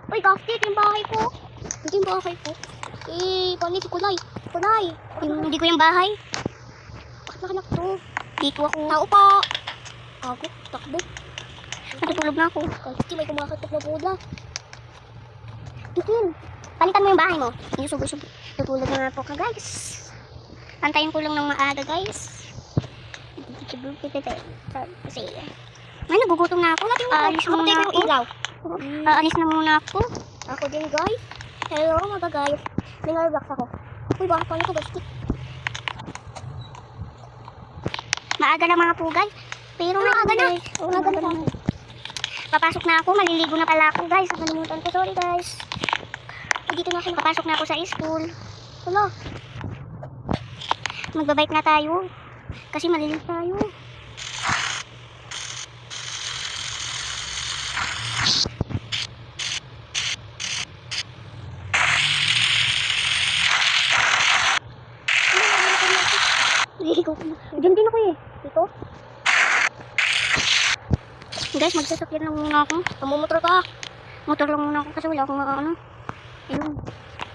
Uy, Gafty, ito yung bahay ko. Ito yung bahay ko. Paano si Kulay? Kulay! Hindi ko yung bahay. Bakit nakanak to? Dito ako. Tao pa! Ako, takbo. Natutulog na ako. Kasi may kumakatok na pula. Tikin, palitan mo yung bahay mo. Yung subo-subo. Tutulog na nga po ka, guys. Antayin ko lang ng maaga, guys. Kasi, ay, nagugutom na ako. Alis muna ako. Aalis na muna ako. Ako din, guys. Hello, mga guys. May nalabaks ako. Uy, bakit pala ko, guys? Maaga na mga pugay. Pero maaga na. Maaga na. Papasok na ako. Maliligo na pala ako, guys. Nakalimutan ko. Sorry, guys. Dito na ako. Papasok na ako sa school. Wala. Magbabike na tayo. Kasi malilim tayo. Diyan din ako eh. Dito. Guys, magsasakyan lang muna ako. Mamumotor ka. Motor lang muna ako kasi wala akong ano. Ayun.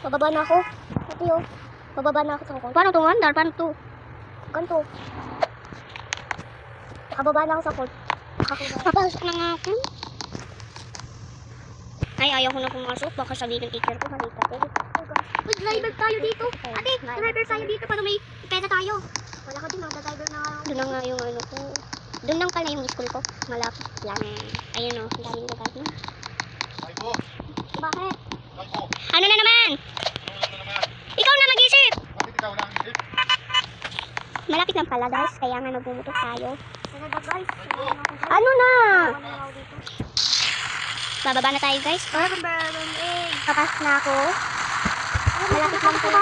Bababa na ako. Ito yun. Bababa na ako sa court. Paano tumandar? Paano to? Ganito. Nakababa na ako sa court. Papasok na nga ako. Ay, ayaw ko na pumasok. Baka sabihin ng teacher ko. Halika ko. Uy, driver tayo dito. Ate, driver tayo dito. Paano may pera tayo? Wala ka din, driver na. Doon na nga yung ano ko. Doon lang pala yung school ko. Malapit lang. Ayun o, ang daming lugar na. Bakit? Ano na naman? Ikaw na mag-isip! Bakit ikaw lang isip? Malapit lang pala guys, kaya nga nagbumotor tayo. Ano na? Bababa na tayo guys. Papas na ako. Malapit lang pala.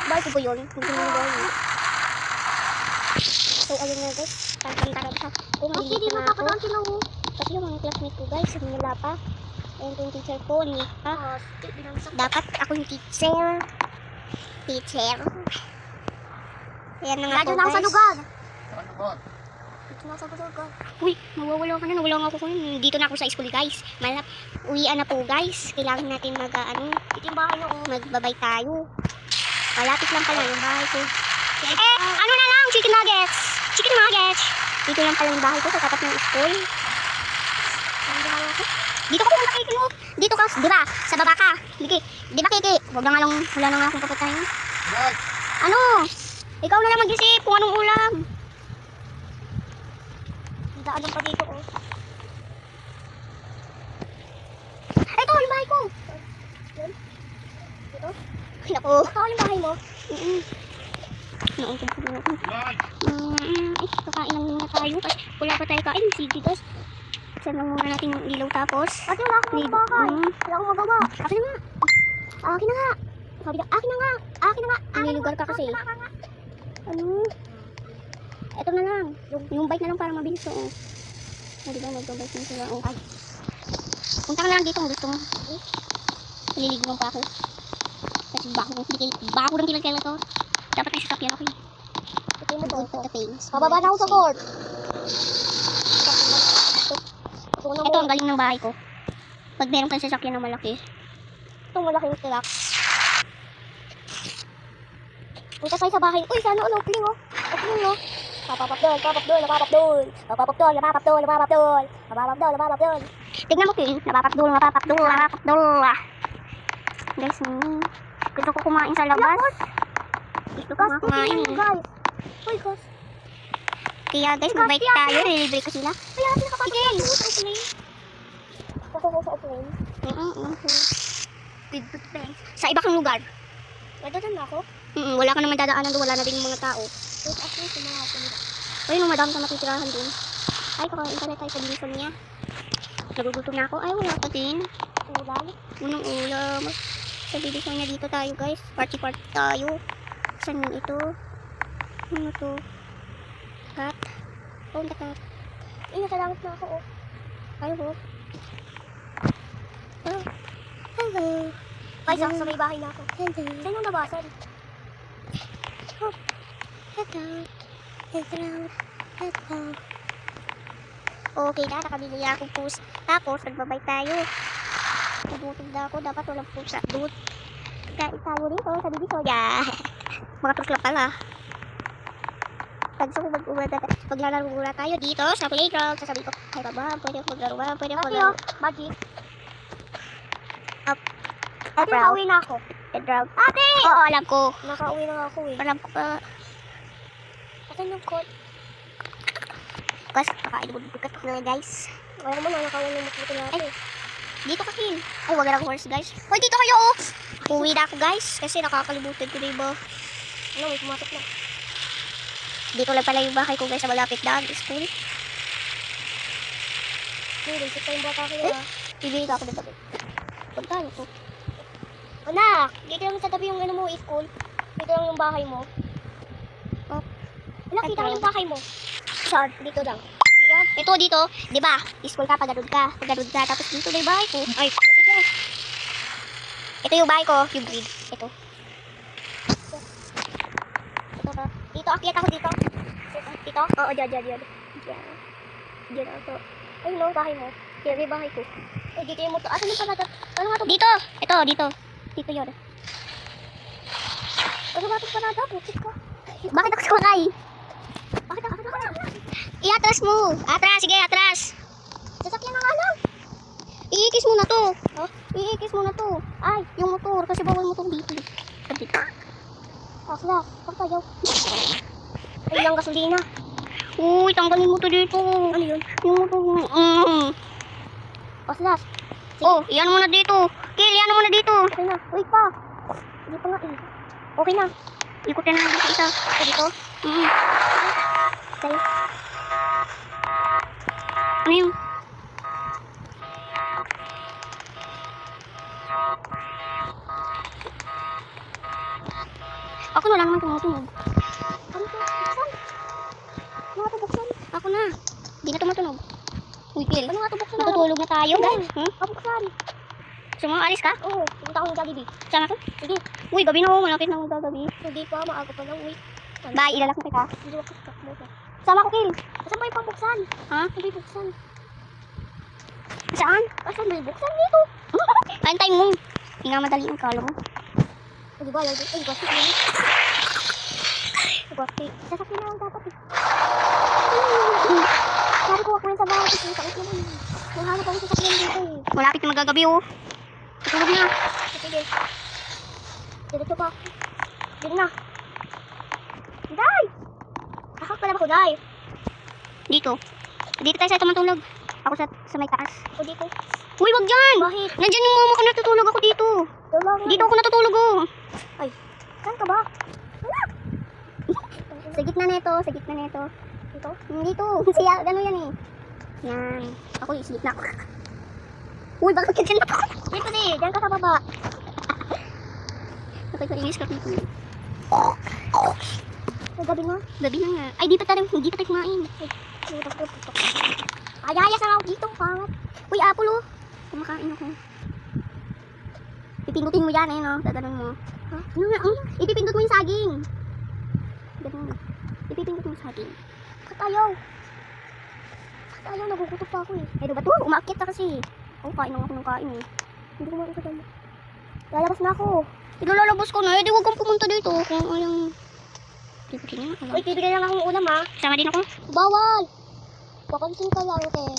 Bahay ko po yun. Hindi mo yun. So ayun nga guys. Tantang-tarang siya. Kung hindi na ako. Kasi yung mga classmate ko guys, wala pa. Ayun yung teacher ko, hindi pa. Dapat ako yung teacher. Ayan na nga po guys. Saan lugar? Uy, mawawala ka na. Nawala nga ako kung dito na ako sa school guys. Uwian na po guys. Kailangan natin magbabay tayo. Malapit lang pala yung bahay ko. Ano na lang? Chicken nuggets. Chicken nuggets. Dito lang pala yung bahay ko sa tapat ng school. Dito ka pumunta Kiki. Dito ka, di ba? Sa baba ka. Kiki. Di ba Kiki? Wala na nga akong papuntahin. Ano? Ikaw na lang mag-isip kung anong ulam. Daanan pa dito oh. Ito yung bahay ko. Dito? Ay naku. Ito yung bahay mo. Naungkong ko na ito. Kakain lang muna tayo. Kasi wala pa tayo kain. Sige guys. Saan lang muna natin yung ilaw tapos. Ate wala akong bahay. Wala akong magawa. Akin na nga. Akin na nga. Sabi niya, akin na nga. Akin na nga. Nilugar ka kasi. Ano? Ito na lang. Yung bike na lang para mabilis o. Hindi ba mag-bike na sila? Oh. Punta ka na lang dito kung gusto mo. Naliligo lang pa ako. Kasi bako ng kilala to. Dapat may sasakyan ako. Ito yung motor ko. Pababa na ako sa court. Ito ang galing ng bahay ko. Pag meron kang sasakyan na malaki. Itong malaking truck. Punta tayo sa bahay. Uy, sana opening oh. Opening oh. Napapapdol. Tignan mo King, napapapdol. Guys, gusto ko kumain sa labas. Gusto ko kumain. Uy, guys. Kaya guys, magbike tayo, nililibre ko sila. Kaya sila kapag sa opening. Ako sa opening. Sa iba kang lugar. Dadaan na ako? Wala ka naman dadaanan doon, wala na din mga tao. Ayun, madami ka matitirahan din. Ay, kakain pala tayo sa bilisan niya. Nagugutom na ako. Ay, wala pa din. Ulam? Unang ulam. Sa bilisan niya dito tayo guys. Party tayo. Saan yun ito? Ano to? Kat? Oh, nakat. Ay, nasalangot na ako oh. Ay, oh. Hello. Ay, sa may bahay na ako. Hello. Saan yung nabasan? Oh. Hello. Okay na, nakabili na akong post. Tapos, nagbabay tayo. Nagutog na ako. Dapat walang pusa doon. Kaya itago dito sa Divisoria. Mga truslap pala. Pag gusto ko maglalaro muna tayo dito sa playground, sasabihin ko, ay baba, pwede ako maglaro ba? Pwede ako maglaro. Magic. Up. Ate, nakauwi na ako. Headround. Ate! Oo, alam ko. Nakauwi na ako eh. Alam ko pa. Asan yung code? Kasi kakain mo dito ka na guys. Kaya mo na nakauwi na maputo natin. Ay, dito ka Kin. Ay, wag na horse guys. Hoy, dito kayo oh! Uwi na ako guys. Kasi nakakalimutan ko na yung ano, may pumasok na. Dito lang pala yung bahay ko guys sa malapit na school. Basic pa yung bata ko ah. Bibili ka ako ng tabi. Pagkano ko? Anak, dito lang sa tabi yung ano mo, school. Dito lang yung bahay mo. Oh. Anak, kita ka yung bahay mo. Saan? Dito lang. Ito dito, di ba? School ka, paganood ka. Tapos dito na yung bahay ko. Ay, sige. Ito yung bahay ko, yung grid. Ito. Dito, akyat ako dito. Dito? Oo, dyan. Dyan ako. Ay, no, bahay mo. Dito yung bahay ko. Ay, dito yung motor. Asan yung parada? Ano nga ito? Dito! Ito, dito. Dito yun. Ano nga itong parada? Butik ka. Bakit ako sumakay? Bakit ako sumakay? Iatras mo. Atras, sige, atras. Sasakyan na nga lang. Iikis mo na to. Huh? Iikis mo na to. Ay, yung motor. Kasi bawal motor dito. Dito. Asla, pagpayaw. Ay, yung gasolina. Uy, tanggalin mo to dito. Ano yun? Yung motor. Asla. Oh, iyan mo na dito. Kil, iyan mo na dito. Okay na. Wait pa. Hindi pa nga eh. Okay na. Ikutin na dito isa. Dito? Okay. Ano yun? Ako na lang naman tumutunog. Ano to? Buksan? Ano nga to buksan? Ako na. Di na tumutunog. Uy, Kil. Ano nga to buksan? Matutulog na tayo. Buksan. Gusto mo alis ka? Oo. Pumunta ako ng Jollibee. Saan ako? Sige. Uy, gabi na ako. Malapit na ako gagabi. Hindi pa. Maaga pa lang. Uy. Bye. Ilalak mo kita. Hindi ako kita. Sama ko, Kil. Saan ba yung pambuksan? Ha? Saan ba yung buksan? Saan? Saan ba yung buksan dito? Antay mo. Hindi nga madali ang kalo mo. Di ba? Ay, basta yun. Basta. Sasakyan na lang dapat eh. Sabi ko ako yun sa bahay. Sakit naman. Mahanap ako sasakyan dito eh. Malapit na magagabi oh. Tutulog na. Sige. Dito pa. Dito na. Day! Akak pala ba ko, Day? Dito. Dito tayo sa tumutulog. Ako sa may taas. O dito. Uy, wag dyan! Bakit? Nandyan yung mama ko, natutulog ako dito. Dito ako natutulog oh. Ay, saan ka ba? Sa gitna nito, sa gitna nito. Dito? Dito. Siya, gano'n yan eh. Yan. Ako sa gitna ako. Uy, bakit ka dyan ako? Dito di, dyan ka sa baba. Bakit ko inis ka dito? Ay, gabi na. Gabi na nga. Ay, di pa tayo kumain. Ay, ayas na ako dito, pangat. Uy, apple oh. Kumakain ako. Pipindutin mo yan eh, no? Gaganon mo. Ha? Ano nga? Ipipindot mo yung saging. Ganun. Ipipindot mo yung saging. Katayaw. Katayaw, nagugutok pa ako eh. Ay, diba to? Umaakit na kasi. Oh, kain lang ako ng kain eh. Hindi ko maikot mo. Lalabas na ako. Lalabas ko na eh. Di huwag kang pumunta dito. Kung ayang... Pipigyan na. Uy, pipigyan lang akong ulam ha. Sama din ako. Bawal! Pakansin ka lang eh.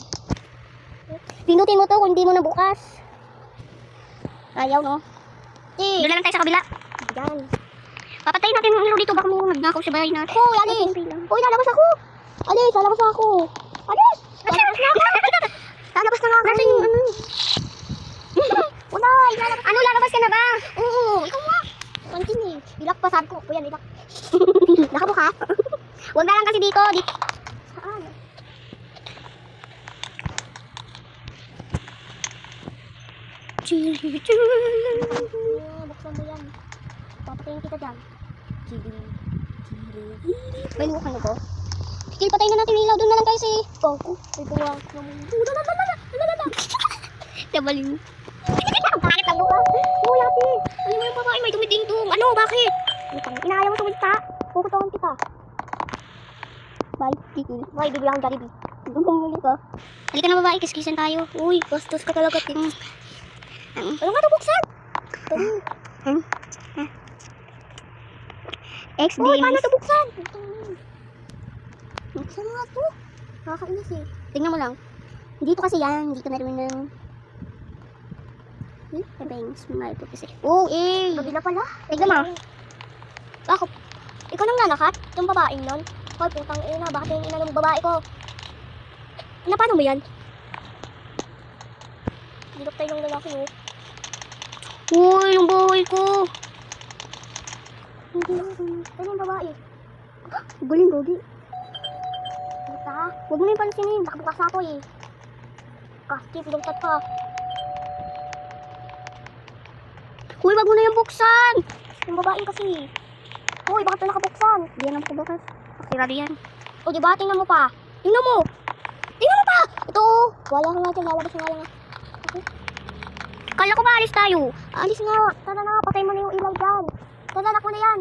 Pindutin mo to kung hindi mo nabukas. Ayaw, no? Doon lang tayo sa kabila. Yan. Papatayin natin yung ilaw dito. Baka mo magnakaw sa bahay natin. Uy, alis! Uy, lalabas ako! Alis, lalabas ako! Alis! Lalabas na ako! Lalabas na nga ako! Nasaan yung ano? Unay! Ano, lalabas ka na ba? Oo, ikaw nga! Pansin eh. Ilak pa, sabi ko. O yan, ilak. Nakabuka? Huwag na lang kasi dito. Saan? Buksan mo yan. Papatayin kita dyan. May lukan na ko. Kil, patayin na natin yung ilaw. Doon na lang tayo si Goku. Ay, buwa. Tabalin. Bakit ang buka? Uy, ate. Ano mo yung babae? May tumidingtong. Ano? Bakit? Inaaya mo tumidta. Puputawan kita. Bye. Kikil. Bye, bibili akong Jollibee. Bumuli ka. Halika na babae. Kiskisan tayo. Uy, bastos ka talaga. Ano nga ito buksan? XD. Uy, paano ito buksan? Buksan nga ito. Nakakainis eh. Tingnan mo lang. Dito kasi yan. Dito meron ng... Bangs. Malito kasi. Oh, eh. Kabila pala. Tignan mo. Ako. Ikaw nang nanakat? Itong babaeng nun? Hoy, putang ina. Bakit yung ina ng babae ko? Ano, paano mo yan? Dilok tayo ng lalaki mo. Uy, yung bahay ko. Hindi lang. Ano yung babae? Galing, gogi. Basta, huwag mo na yung pansinin. Nakabukas ako eh. Kasi, pinagtat ka. Uy, wag mo na yung buksan. Yung babae kasi. Uy, bakit na nakabuksan? Hindi yan ang pagbukas. Sirado yan. O, diba? Tingnan mo pa. Tingnan mo. Tingnan mo pa. Ito. Wala ko nga dyan. Lalabas nga lang. Okay. Kala ko ba alis tayo? Alis nga. Tara na. Patay mo na yung ilaw dyan. Tara, mo na yan.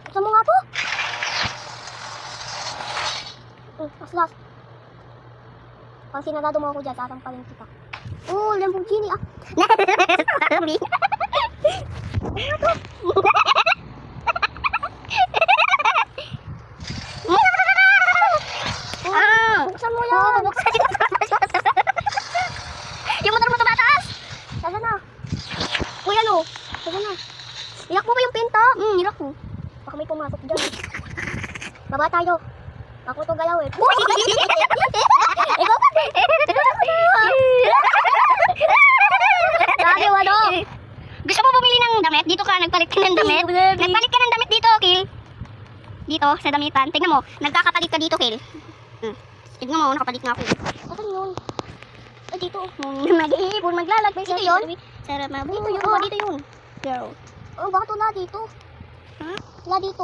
Buksan mo nga po. Aslas. Pag sinarado mo ako dyan, tatampalin kita. Oh, Lamborghini ah. Lamborghini. Ano to? Buksan mo yan. Buksan mo. Yung motor mo tumataas. Tara na. Uy, ano? Tara na. Nilak mo ba yung pinto? Nilak mo. Baka may pumasok dyan. Baba tayo. Ako to galaw eh. Uy! Ikaw pa. Grabe, walo. Gusto mo bumili ng damit? Dito ka, nagpalit ka ng damit. Nagpalit ka ng damit dito, Kil. Dito, sa damitan. Tignan mo, nagkakapalit ka dito, Kil. Tignan mo, nakapalit nga ako. Asan yun? Ay, dito. Mag-iipon, maglalagay. Dito yun? Sarap na. Dito yun. Oh, dito yun. Girl. Oh, bakit wala dito? Ha? Wala dito.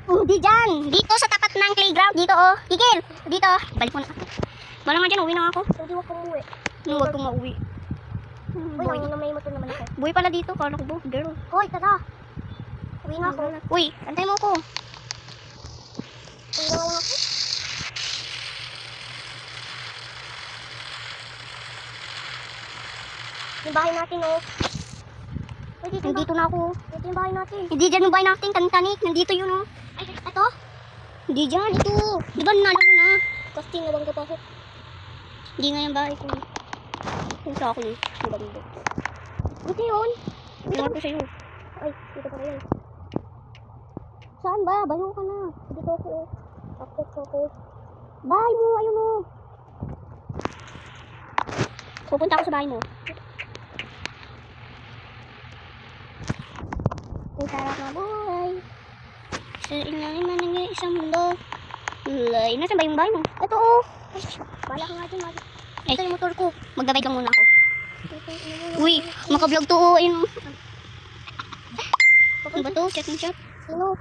Hindi dyan. Dito sa tapat ng playground. Dito, oh. Kikil. Dito. Balik mo na. Bala nga dyan, uwi na ako. Hindi, huwag kang umuwi. Huwag kang mauwi. Uy, na may motor naman ako. Buhay pala dito. Kala ko ba? Girl. Hoy, tara. Uwi na ako. Uy, antay mo ako. Uwi na lang ako. Yung bahay natin, oh. Uy, dito na ako. Dito yung bahay natin. Hindi dyan yung bahay natin. Tanik. Nandito yun, oh. Ay, ito? Hindi dyan. Ito. Di ba nalang mo na? Kasi nabang ka pa ako. Hindi nga yung bahay ko. Kung sa akin, ang ganda. Dito yun. Dito ko sa'yo. Ay, dito pa rin. Saan ba? Bayo ka na. Dito ako, oh. Tapos ako. Bahay mo, ayun, oh. Pupunta ako sa bahay mo. Ang sarap na buhay. Sa ilalim na ng isang mundo. Lay, nasan ba yung bahay mo? Ito, oh. Bala ka nga dyan, Mari. Ito yung motor ko. Magdabay lang muna ako. Uy, makablog to, oh. Ayun. Ano ba to? Chat ng chat. Sino?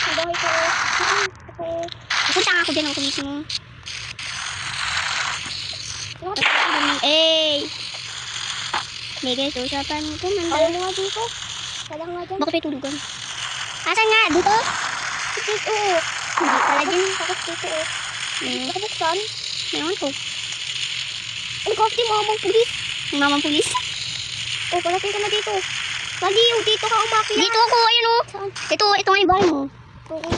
Ang bahay ko, oh. Pupunta nga ako dyan ang kumisi mo. Eh, guys, usapan ko man. Kala nga dito. Kala nga dyan. Bakit may tulugan? Asan nga? Dito? Dito. Hindi pala dyan. Tapos dito. Nakabuksan. Meron ko. Ay, kasi mamang pulis. Mamang pulis? Oh, palating ka na dito. Laliw, dito ka umakla. Dito ako, ayun oh. Saan? Ito nga yung bahay mo. Oo.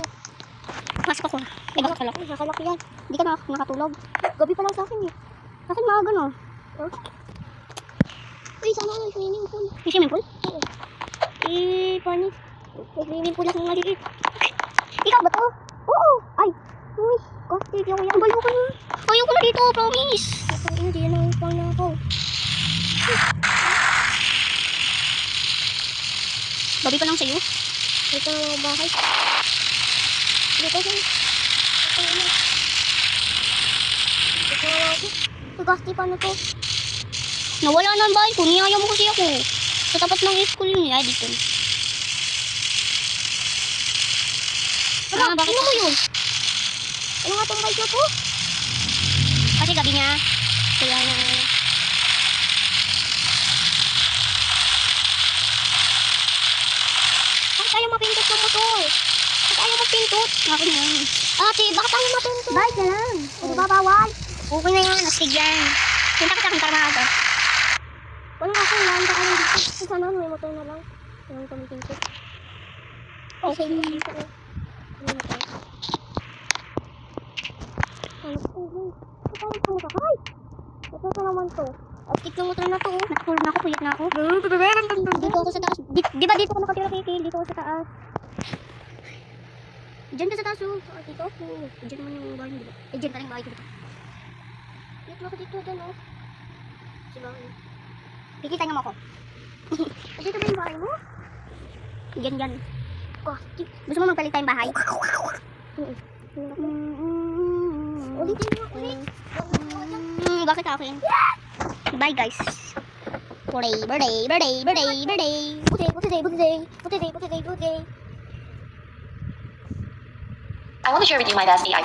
Pasok ako. Ay, bakit kalak? Nakalak yan. Hindi ka nakatulog. Gabi pa lang sa akin eh. Bakit maaga no? Huh? Uy, sana may swimming pool. May swimming pool? Oo. Eh, paano? May swimming pool akong maliit. Ikaw ba to? Oo. Ay. Uy. Kasi di ako yan. Balo ka na. Ayoko na dito, promise. Hindi yan ang upang na ako. Babi pa lang sa'yo. Dito na lang ang bahay. Dito sa'yo. Dito na lang. Dito na lang ako. Gasti, paano to? Nawala na ang bahay ko. Niyaya mo kasi ako. Sa tapat ng school yun. Ay, dito. Bakit? Ano mo yun? Ano nga tong bike na to? Kasi gabi niya. Kaya na. Bakit ayaw mapindot ng motor? Bakit ayaw magpintot. Ako na yan. Ate, bakit tayo mapintot? Bye ka lang. Ano ba, bawal? Okay na yan, astig yan. Pinta ka sa akin para maaga. Wala kasi, naanda ka lang dito. Sana may motor na lang. Walang pamipintot. Okay, dito ko. Ano na tayo? Ano ko? Ano ko? Ay! Ito ko naman to. Astig ng motor na to. Natulog na ako, puyat na ako. Dito ako sa taas. Di ba dito ko nakatira kay Kay? Dito ako sa taas. Diyan ka sa taas, oh. Dito ako. Diyan naman yung bahay mo, diba? Diyan ka lang yung bahay ko dito. Dito ako dito, dyan, oh. Diba? Kikita niyo mo ako. Dito ba yung bahay mo? Diyan. Oh, gusto mo magpalit tayong bahay? Ulitin mo, ulit. Bakit akin? Bye, guys. Birthday. I want to share with you my bestie.